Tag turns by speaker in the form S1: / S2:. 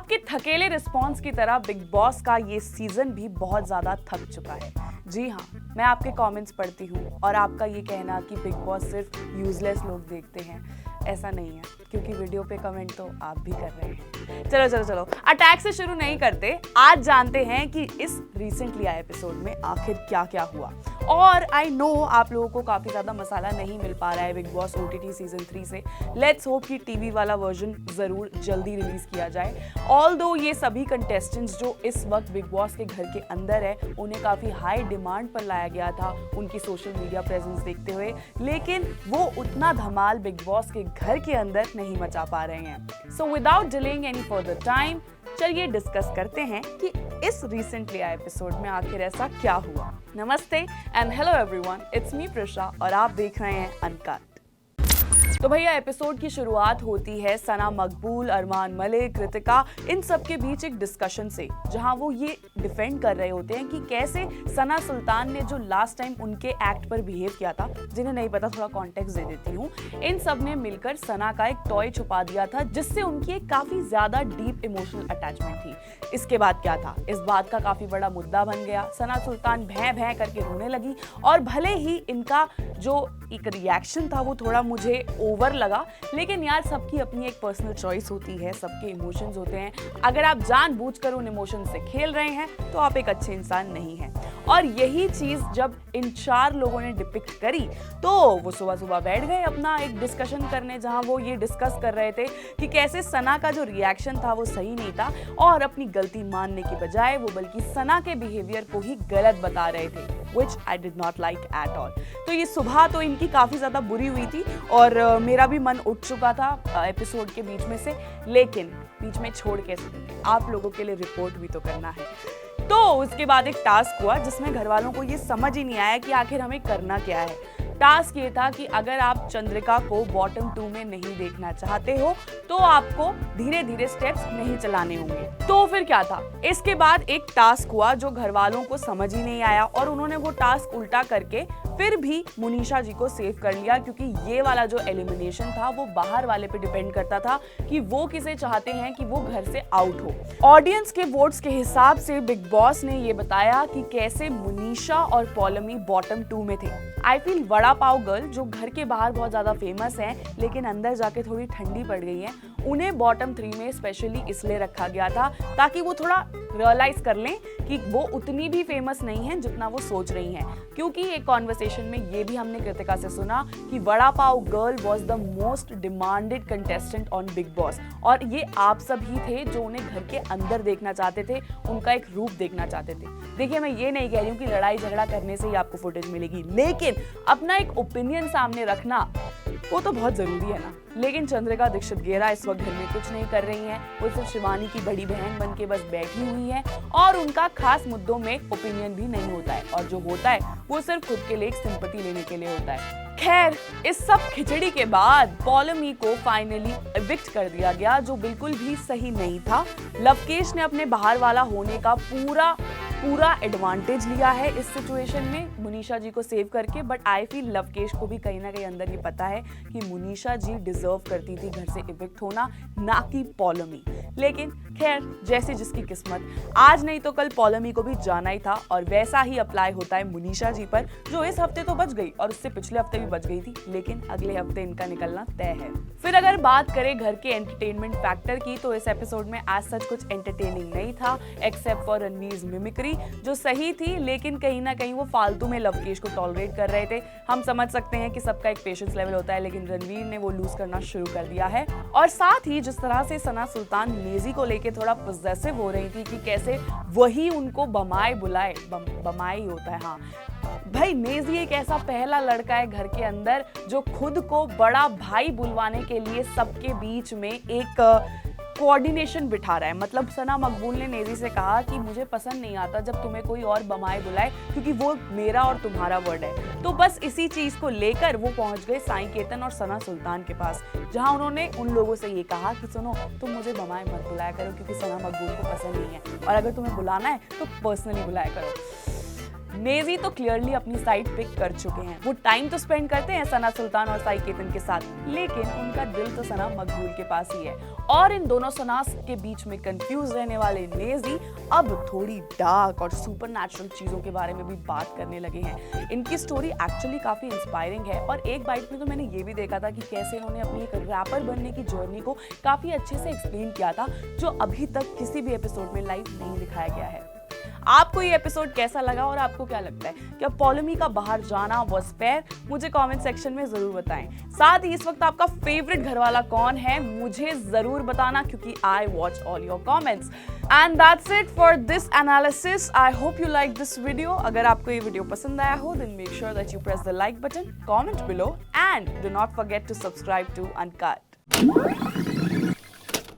S1: आपके थकेले रिस्पॉन्स की तरह बिग बॉस का ये सीजन भी बहुत ज्यादा थक चुका है। जी हाँ, मैं आपके कमेंट्स पढ़ती हूँ और आपका ये कहना कि बिग बॉस सिर्फ यूजलेस लोग देखते हैं, ऐसा नहीं है, क्योंकि वीडियो पे कमेंट तो आप भी कर रहे हैं। चलो अटैक से शुरू नहीं करते, आज जानते हैं कि इस रिसेंटली आए एपिसोड में आखिर क्या क्या हुआ। और आई नो आप लोगों को काफी ज्यादा मसाला नहीं मिल पा रहा है बिग बॉस OTT सीजन 3 से। लेट्स होप कि टीवी वाला वर्जन जरूर जल्दी रिलीज किया जाए। ऑल्दो ये सभी कंटेस्टेंट्स जो इस वक्त बिग बॉस के घर के अंदर है, उन्हें काफी हाई डिमांड पर लाया गया था उनकी सोशल मीडिया प्रेजेंस देखते हुए, लेकिन वो उतना धमाल बिग बॉस के घर के अंदर नहीं मचा पा रहे हैं। So without delaying any further time, चलिए डिस्कस करते हैं कि इस रिसेंटली आए एपिसोड में आखिर ऐसा क्या हुआ। नमस्ते and hello everyone, it's me Prisha और आप देख रहे हैं अनकट। तो भैया एपिसोड की शुरुआत होती है सना मकबूल, अरमान मलिक, कृतिका, इन सब के बीच एक डिस्कशन से, जहां वो ये डिफेंड कर रहे होते हैं कि कैसे सना सुल्तान ने जो लास्ट टाइम उनके एक्ट पर बिहेव किया था, जिन्हें नहीं पता थोड़ा कॉन्टेक्स्ट दे देती हूँ, इन सब ने मिलकर सना का एक टॉय छुपा दिया था जिससे उनकी एक काफी ज्यादा डीप इमोशनल अटैचमेंट थी। इसके बाद क्या था, इस बात का काफी बड़ा मुद्दा बन गया। सना सुल्तान भैं भैं करके रोने लगी और भले ही इनका जो एक रिएक्शन था वो थोड़ा मुझे ओवर लगा, लेकिन यार सबकी अपनी एक पर्सनल चॉइस होती है, सबके इमोशंस होते हैं। अगर आप जानबूझकर उन इमोशन से खेल रहे हैं तो आप एक अच्छे इंसान नहीं हैं। और यही चीज जब इन 4 लोगों ने डिपिक्ट करी तो वो सुबह सुबह बैठ गए अपना एक डिस्कशन करने, जहां वो ये डिस्कस कर रहे थे कि कैसे सना का जो रिएक्शन था वो सही नहीं था और अपनी गलती मानने की बजाय वो बल्कि सना के बिहेवियर को ही गलत बता रहे थे, which I did not like at all। तो ये सुबह तो इनकी काफी ज्यादा बुरी हुई थी और मेरा भी मन उठ चुका था एपिसोड के बीच में से, लेकिन बीच में छोड़ कैसे, आप लोगों के लिए रिपोर्ट भी तो करना है। तो उसके बाद एक टास्क हुआ जिसमें घर वालों को ये समझ ही नहीं आया कि आखिर हमें करना क्या है। टास्क ये था कि अगर आप चंद्रिका को बॉटम 2 में नहीं देखना चाहते हो तो आपको धीरे धीरे स्टेप्स नहीं चलाने होंगे। तो फिर क्या था, इसके बाद एक टास्क हुआ जो घर वालों को समझ ही नहीं आया और उन्होंने वो टास्क उल्टा करके फिर भी मुनीषा जी को सेव कर लिया, क्योंकि ये वाला जो एलिमिनेशन था वो बाहर वाले पे डिपेंड करता था कि वो किसे चाहते हैं कि वो घर से आउट हो। ऑडियंस के वोट्स के हिसाब से बिग बॉस ने ये बताया कि कैसे मुनीषा और पौलमी बॉटम 2 में थे। I feel vada pav girl जो घर के बाहर बहुत ज्यादा फेमस हैं लेकिन अंदर जाके थोड़ी ठंडी पड़ गई हैं, उन्हें बॉटम 3 में स्पेशली इसलिए रखा गया था ताकि वो थोड़ा रियलाइज कर लें कि वो उतनी भी फेमस नहीं है जितना वो सोच रही हैं। क्योंकि एक कॉन्वर्सेशन में ये भी हमने कृतिका से सुना कि vada pav girl was the most demanded contestant on Bigg Boss, और ये आप सब ही थे जो उन्हें घर के अंदर देखना चाहते थे, उनका एक रूप देखना चाहते थे। देखिए, मैं ये नहीं कह रही हूँ कि लड़ाई झगड़ा करने से ही आपको फुटेज मिलेगी, लेकिन अपना एक ओपिनियन सामने रखना वो तो बहुत जरूरी है ना। लेकिन चंद्रिका दीक्षित गेरा इस वक्त घर में कुछ नहीं कर रही हैं, वो सिर्फ शिवानी की बड़ी बहन बन के बस बैठी हुई हैं और उनका खास मुद्दों में ओपिनियन भी नहीं होता है, और जो होता है वो सिर्फ खुद के लिए एक सिंपैथी लेने के लिए होता है। खैर, इस सब खिचड़ी के बाद पौलमी को फाइनली एविक्ट कर दिया गया, जो बिल्कुल भी सही नहीं था। लवकेश ने अपने बाहर वाला होने का पूरा एडवांटेज लिया है इस सिचुएशन में मुनीषा जी को सेव करके, बट आई फील लवकेश को भी कहीं ना कहीं अंदर ये पता है कि मुनीषा जी डिजर्व करती थी घर से इविक्ट होना, ना कि पौलमी। लेकिन खैर, जैसे जिसकी किस्मत, आज नहीं तो कल पौलमी को भी जाना ही था, और वैसा ही अप्लाई होता है मुनीषा जी पर, जो इस हफ्ते तो बच गई और उससे पिछले हफ्ते भी बच गई थी, लेकिन अगले हफ्ते इनका निकलना तय है। फिर अगर बात करें घर के एंटरटेनमेंट फैक्टर की, तो इस एपिसोड में आज सच कुछ एंटरटेनिंग नहीं था एक्सेप्ट फॉर रणवीर मिमिक्री, जो सही थी, लेकिन कहीं ना कहीं वो फालतू में लवकेश को टॉलरेट कर रहे थे। हम समझ सकते हैं कि सबका एक पेशेंस लेवल होता है, लेकिन रणवीर ने वो लूज करना शुरू कर दिया है। और साथ ही जिस तरह से सना सुल्तान नेजी को लेके थोड़ा पॉसेसिव हो रही थी कि कैसे वही उनको बमाए बुलाए, बमाए ही होता है, हाँ भाई, नेजी एक ऐसा पहला लड़का है घर के अंदर जो खुद को बड़ा भाई बुलवाने के लिए सबके बीच में एक कोऑर्डिनेशन बिठा रहा है। मतलब सना मकबूल ने नेजी से कहा कि मुझे पसंद नहीं आता जब तुम्हें कोई और बमाए बुलाए, क्योंकि वो मेरा और तुम्हारा वर्ड है। तो बस इसी चीज को लेकर वो पहुंच गए साईं केतन और सना सुल्तान के पास, जहां उन्होंने उन लोगों से ये कहा कि सुनो, तुम मुझे बमाए मत बुलाया करो क्योंकि सना मकबूल को पसंद नहीं है, और अगर तुम्हें बुलाना है तो पर्सनली बुलाया करो। नेजी तो क्लियरली अपनी साइड पिक कर चुके हैं। वो टाइम तो स्पेंड करते हैं सना सुल्तान और साई केतन के साथ, लेकिन उनका दिल तो सना मकबूल के पास ही है। और इन दोनों सनास के बीच में कंफ्यूज रहने वाले नेजी अब थोड़ी डार्क और सुपरनैचुरल चीजों के बारे में भी बात करने लगे हैं। इनकी स्टोरी एक्चुअली काफी इंस्पायरिंग है और एक बाइट में तो मैंने ये भी देखा था कि कैसे इन्होंने अपनी एक रैपर बनने की जर्नी को काफी अच्छे से एक्सप्लेन किया था, जो अभी तक किसी भी एपिसोड में लाइव नहीं दिखाया गया है। आपको ये एपिसोड कैसा लगा और आपको क्या लगता है, क्या पॉलिमी का बाहर जाना वाज फेयर? मुझे कमेंट सेक्शन में जरूर बताएं। साथ ही इस वक्त आपका फेवरेट घरवाला कौन है मुझे जरूर बताना, क्योंकि I watch all your comments. And that's it for this analysis. I hope you like this video. अगर आपको ये वीडियो पसंद आया हो then make sure that you press the like button, comment below and do not forget to subscribe to uncut.